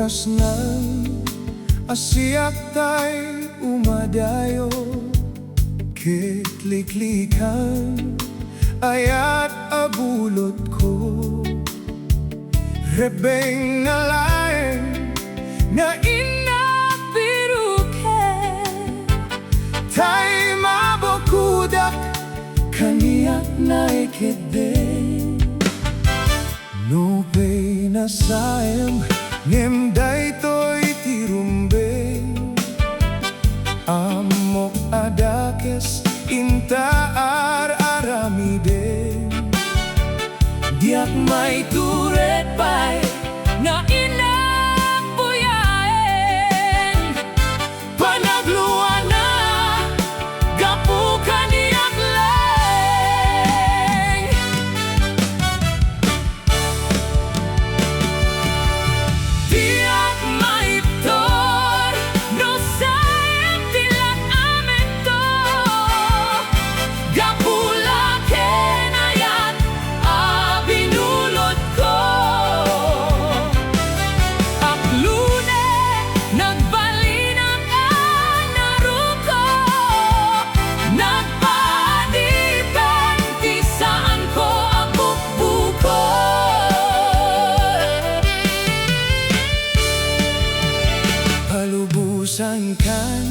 oras ng asiak tay umadayo, kitliklikan ayat abulot ko, rebeng na laeng na inabiruke, tay mabokudak kaniyak na ikide. No pay na sayem ngem daytoy tirumbeng, amok adakes intaar aramiden, diak may turet pay na inakbuyaen, panagluan na gapu kaniyak leng. Diak maiptor no sayang tilat amen to, gapula kenayat abinulot ko. Aklune nagbalinang anaruko, nagpadipan kisaan ko abukbukod. Palubusan kan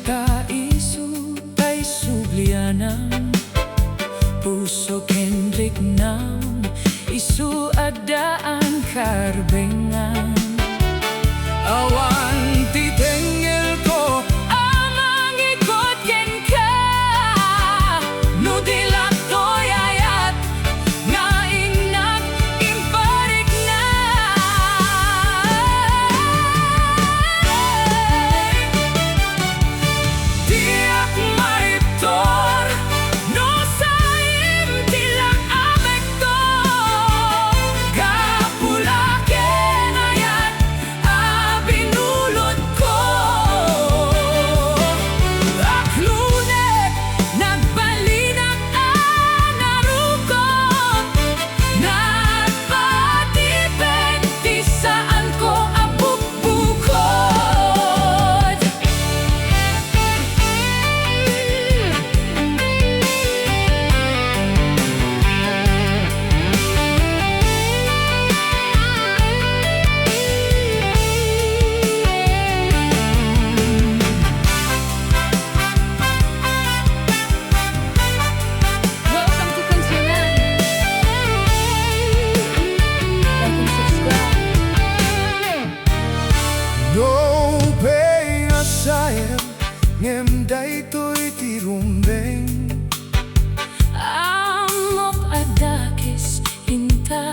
kaisu tay sublianang, puso kendrik nam isu adaan karbengan. Awan titengel ko amang ikot ken ka, nudilat toy ayat nga inag imparik na. Diak maiptor no saim tilak amek to, gapula kenayat abinulot ko. Aklunek nagbalinang anarukot, nagpatipen tisaan ko abukbukod. Welcome to Kancionan. Like and subscribe. No pay nga sayem ngem daytoy tirumbeng, Amok adakis inta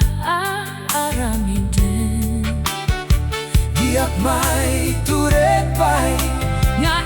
aramiden, diak may turet pay nga